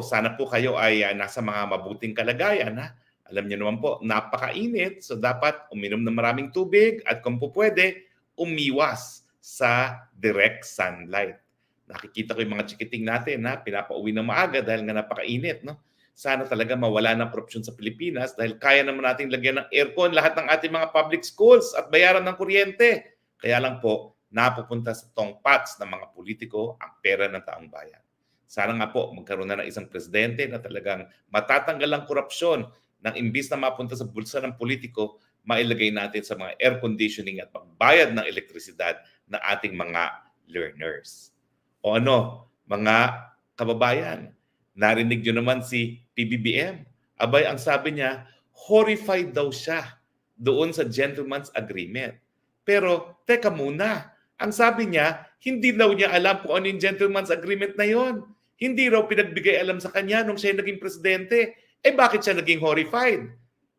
Sana po kayo ay nasa mga mabuting kalagayan. Ha? Alam niyo naman po, napakainit. So dapat uminom ng maraming tubig at kung po pwede, umiwas sa direct sunlight. Nakikita ko yung mga chikiting natin na pinapauwi ng maaga dahil nga napakainit. No? Sana talaga mawala ng korupsyon sa Pilipinas dahil kaya naman nating lagyan ng aircon lahat ng ating mga public schools at bayaran ng kuryente. Kaya lang po, napupunta sa tongpats ng mga politiko ang pera ng taong bayan. Sana nga po magkaroon na ng isang presidente na talagang matatanggal ang korupsyon nang imbis na mapunta sa bulsa ng politiko, mailagay natin sa mga air conditioning at pagbayad ng elektrisidad ng ating mga learners. O ano, mga kababayan, narinig nyo naman si PBBM. Abay, ang sabi niya, horrified daw siya doon sa gentleman's agreement. Pero, teka muna, ang sabi niya, hindi daw niya alam kung ano yung gentleman's agreement na yon. Hindi raw pinagbigay alam sa kanya nung siya naging presidente. Eh bakit siya naging horrified?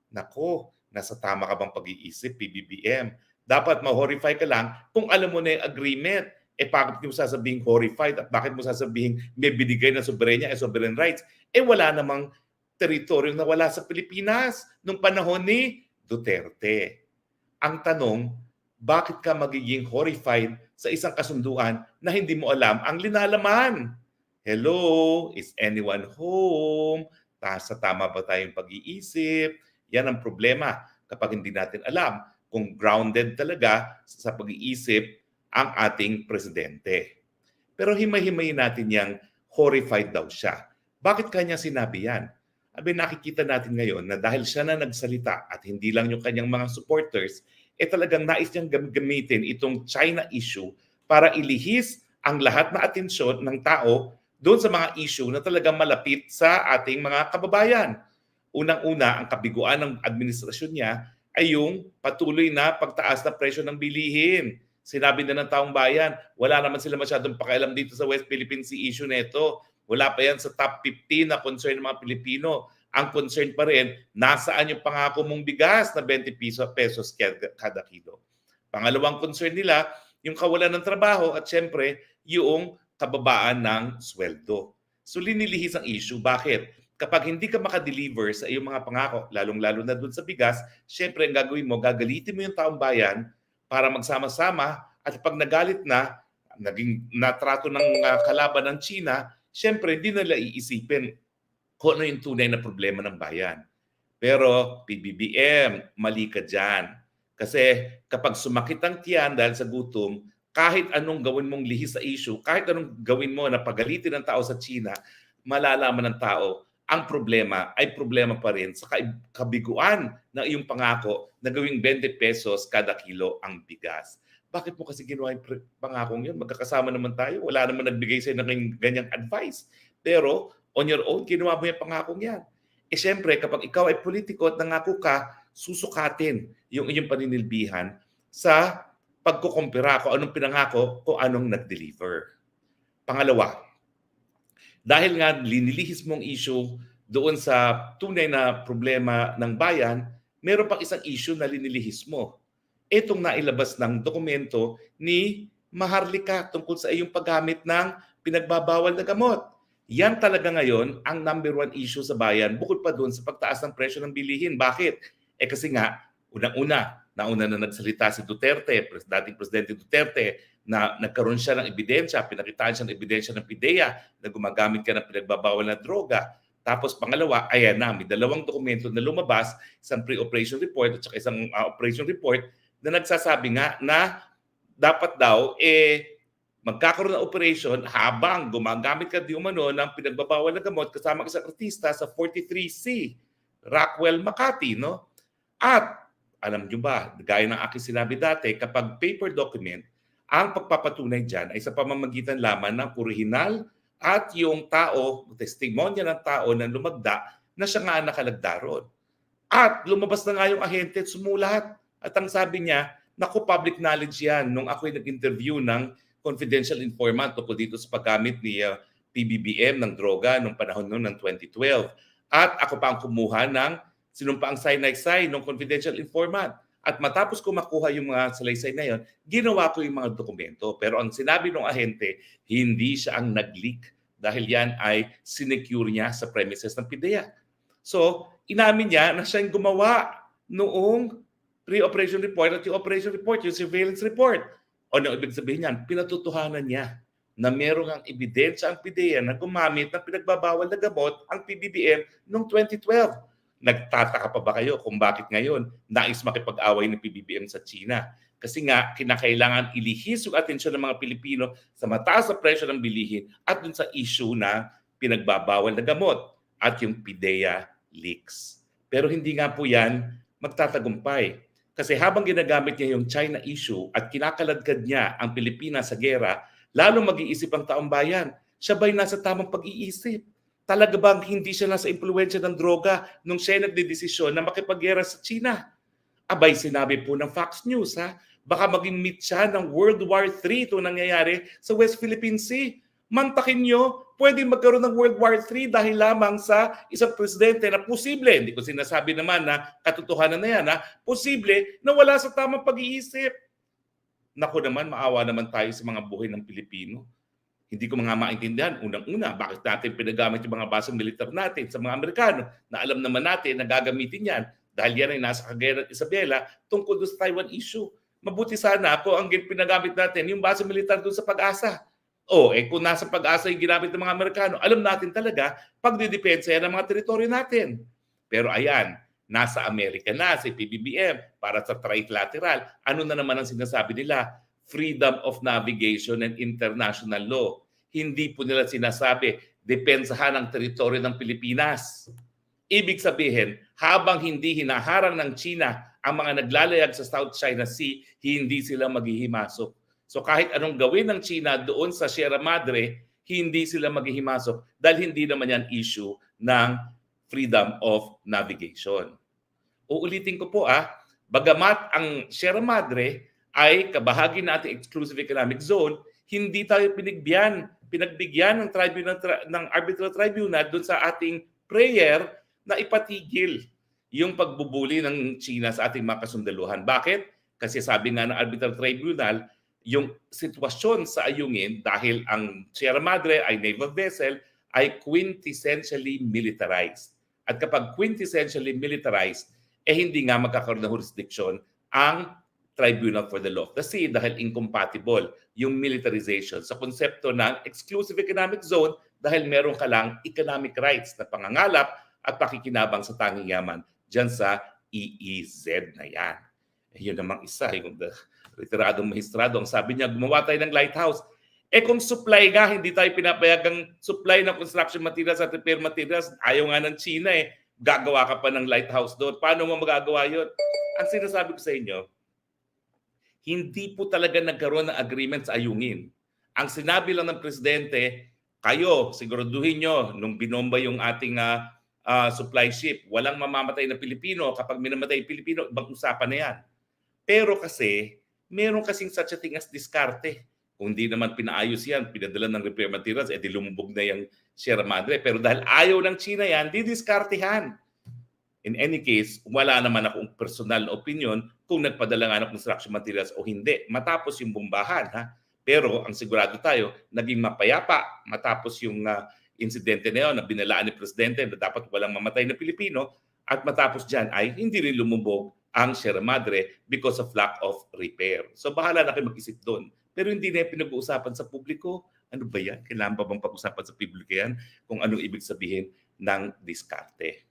Nako, nasa tama ka bang pag-iisip, PBBM? Dapat ma-horrify ka lang kung alam mo na yung agreement. Eh bakit mo sasabihin horrified at bakit mo sasabihin may binigay na soberenya at sovereign rights? Eh wala namang teritoryong nawala sa Pilipinas nung panahon ni Duterte. Ang tanong, bakit ka magiging horrified sa isang kasunduan na hindi mo alam ang linalaman? Hello, is anyone home? Sa tama ba tayong pag-iisip? Yan ang problema kapag hindi natin alam kung grounded talaga sa pag-iisip ang ating presidente. Pero himay-himayin natin yang horrified daw siya. Bakit kanya sinabi yan? Abi, nakikita natin ngayon na dahil siya na nagsalita at hindi lang yung kanyang mga supporters, talagang nais niyang gamitin itong China issue para ilihis ang lahat na atensyon ng tao doon sa mga issue na talagang malapit sa ating mga kababayan. Unang-una, ang kabiguan ng administrasyon niya ay yung patuloy na pagtaas ng presyo ng bilihin. Sinabi na ng taong bayan, wala naman sila masyadong pakialam dito sa West Philippine Sea issue nito. Wala pa yan sa top 15 na concern ng mga Pilipino. Ang concern pa rin, nasaan yung pangako mong bigas na 20 pesos kada kilo. Pangalawang concern nila, yung kawalan ng trabaho at syempre, yung kababaan ng sweldo. So linilihis ang issue. Bakit? Kapag hindi ka makadeliver sa iyong mga pangako, lalong-lalo na dun sa bigas, syempre ang gagawin mo, gagalitin mo yung taong bayan para magsama-sama at pag nagalit na, naging natrato ng kalaban ng China, syempre hindi nila iisipin kung ano yung tunay na problema ng bayan. Pero PBBM, mali ka dyan. Kasi kapag sumakit ang tiyan dahil sa gutom, kahit anong gawin mong lihis sa issue, kahit anong gawin mo na pagalitin ng tao sa China, malalaman ng tao, ang problema ay problema pa rin sa kabiguan ng iyong pangako na gawing 20 pesos kada kilo ang bigas. Bakit mo kasi ginawa yung pangakong yun? Magkakasama naman tayo. Wala naman nagbigay sa'yo ng ganyang advice. Pero on your own, ginawa mo yung pangakong yan. Eh syempre, kapag ikaw ay politiko at nangako ka, susukatin yung iyong paninilbihan sa pagkukumpira kung anong pinangako, kung anong nag-deliver. Pangalawa, dahil nga linilihis mong issue doon sa tunay na problema ng bayan, meron pang isang issue na linilihis mo. Itong nailabas ng dokumento ni Maharlika tungkol sa iyong paggamit ng pinagbabawal na gamot. Yan talaga ngayon ang number one issue sa bayan bukod pa doon sa pagtaas ng presyo ng bilihin. Bakit? Kasi nga, unang-una, nauna na nagsalita si Duterte, dating Presidente Duterte, na nagkaroon siya ng ebidensya, pinakitaan siya ng ebidensya ng PIDEA na gumagamit ka ng pinagbabawal na droga. Tapos pangalawa, ayan na, may dalawang dokumento na lumabas, isang pre-operation report at saka isang operation report na nagsasabi nga na dapat daw magkakaroon ng operation habang gumagamit ka di umano ng pinagbabawal na gamot kasama isang artista sa 43C, Rockwell, Makati, no? At alam nyo ba, gaya ng aking sinabi dati, kapag paper document, ang pagpapatunay dyan ay sa pamamagitan lamang ng orihinal at yung tao, testimonya ng tao na lumagda na siya nga nakalagda ron. At lumabas na nga yung ahente at sumulat. At ang sabi niya, naku, public knowledge yan. Nung ako'y nag-interview ng confidential informant tungkol dito sa paggamit ni PBBM ng droga nung panahon noon ng 2012. At ako pa ang kumuha ng sinumpaang sinay-say ng confidential informant. At matapos ko makuha yung mga salaysay na yon, ginawa ko yung mga dokumento. Pero ang sinabi ng ahente, hindi siya ang nag-leak dahil yan ay sinecure niya sa premises ng PIDEA. So, inamin niya na siya yung gumawa noong pre-operation report at yung operation report, yung surveillance report. O ano ibig sabihin niyan? Pinatutuhanan niya na meron ang ebidensya ang PIDEA na gumamit ng pinagbabawal na gamot ang PBBM noong 2012. Nagtataka pa ba kayo kung bakit ngayon nais makipag-away ng PBBM sa China? Kasi nga, kinakailangan ilihis yung atensyon ng mga Pilipino sa mataas na presyo ng bilihin at dun sa issue na pinagbabawal na gamot at yung PIDEA leaks. Pero hindi nga po yan magtatagumpay. Kasi habang ginagamit niya yung China issue at kinakaladkad niya ang Pilipinas sa gera, lalong mag-iisip ang taong bayan. Siya ba'y nasa tamang pag-iisip? Talaga bang hindi siya nasa impluwensya ng droga nung siya nagdedesisyon na makipaggera sa China? Abay, sinabi po ng Fox News, ha? Baka maging meet siya ng World War III ito nangyayari sa West Philippine Sea. Mantakin nyo, pwede magkaroon ng World War III dahil lamang sa isang presidente na posible, hindi ko sinasabi naman na katotohanan na yan, ha? Posible na wala sa tamang pag-iisip. Naku naman, maawa naman tayo sa mga buhay ng Pilipino. Hindi ko mga maintindihan, unang-una, bakit natin pinagamit yung mga basong militar natin sa mga Amerikano na alam naman natin na gagamitin yan dahil yan ay nasa Cagayan at Isabela tungkol doon sa Taiwan issue. Mabuti sana po ang pinagamit natin yung basong militar doon sa Pag-asa. Kung nasa Pag-asa yung ginamit ng mga Amerikano, alam natin talaga pagdidepensa yan ng mga teritoryo natin. Pero ayan, nasa Amerika na si PBBM para sa trilateral. Ano na naman ang sinasabi nila? Freedom of navigation and international law. Hindi po nila sinasabi, depensahan ang teritoryo ng Pilipinas. Ibig sabihin, habang hindi hinaharang ng China ang mga naglalayag sa South China Sea, hindi sila maghihimasok. So kahit anong gawin ng China doon sa Sierra Madre, hindi sila maghihimasok dahil hindi naman yan issue ng freedom of navigation. Uulitin ko po bagamat ang Sierra Madre ay kabahagi nating exclusive economic zone, hindi tayo pinagbigyan ng tribunal ng arbitral tribunal doon sa ating prayer na ipatigil yung pagbubuli ng China sa ating mga kasundaluhan. Bakit? Kasi sabi nga ng arbitral tribunal, yung sitwasyon sa Ayungin dahil ang Sierra Madre ay naval vessel ay quintessentially militarized. At kapag quintessentially militarized, hindi nga magkakaroon ng jurisdiction ang Tribunal for the Law of the Sea dahil incompatible yung militarization sa konsepto ng exclusive economic zone dahil meron ka lang economic rights na pangangalap at pakikinabang sa tanging yaman dyan sa EEZ na yan. Yun namang isa, yung retiradong mahistrado, ang sabi niya, gumawa tayo ng lighthouse. Kung supply nga, hindi tayo pinapayagang supply ng construction materials at repair materials, ayaw nga ng China gagawa ka pa ng lighthouse doon. Paano mo magagawa yun? Ang sinasabi ko sa inyo, hindi po talaga nagkaroon ng agreement sa Ayungin. Ang sinabi lang ng presidente, kayo, siguraduhin nyo, nung binomba yung ating supply ship, walang mamamatay na Pilipino. Kapag minamatay Pilipino, ibang usapan na yan. Pero kasi, meron kasing such a thing as diskarte. Kung di naman pinaayos yan, pinadala ng repair materials, di lumubog na yung Sierra Madre. Pero dahil ayaw ng China yan, di diskartehan. In any case, wala naman akong personal na opinion kung nagpadala nga ng construction materials o hindi. Matapos yung bombahan, Pero ang sigurado tayo, naging mapayapa matapos yung insidente na yun na binalaan ni Presidente na dapat walang mamatay na Pilipino at matapos dyan ay hindi rin lumubog ang Sierra Madre because of lack of repair. So bahala na kayo mag-isip doon. Pero hindi na pinag-uusapan sa publiko. Ano ba yan? Kailangan pa bang pag-usapan sa publiko yan kung anong ibig sabihin ng diskarte?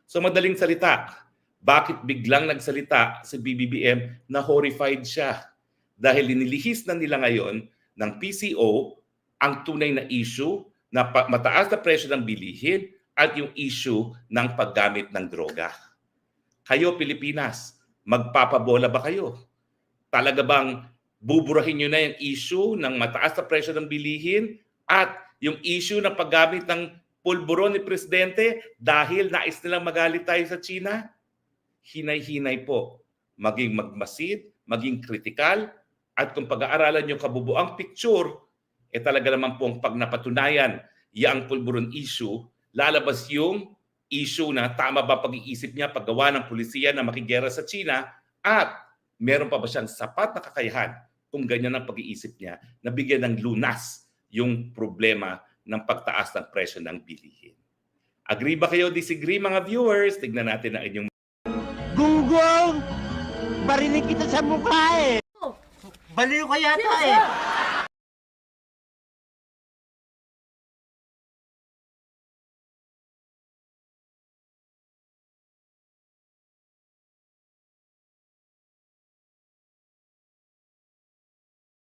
So madaling salita, bakit biglang nagsalita si BBBM na horrified siya? Dahil linilihis na nila ngayon ng PCO ang tunay na issue na mataas na presyo ng bilihin at yung issue ng paggamit ng droga. Kayo Pilipinas, magpapabola ba kayo? Talaga bang buburahin nyo na yung issue ng mataas na presyo ng bilihin at yung issue ng paggamit ng pulburon ni Presidente dahil nais nilang magalit tayo sa China? Hinay-hinay po. Maging magmasid, maging kritikal, at kung pag-aaralan yung kabubuang picture, talaga naman pong pag napatunayan yung pulburon issue, lalabas yung issue na tama ba pag-iisip niya paggawa ng pulisiya na makigera sa China at meron pa ba siyang sapat na kakayahan kung ganyan ang pag-iisip niya na bigyan ng lunas yung problema ng pagtaas ng presyo ng bilihin. Agree ba kayo? Disagree mga viewers? Tignan natin ang inyong... Gunggong! Barinig kita sa mukha eh! Baliw ka yata eh!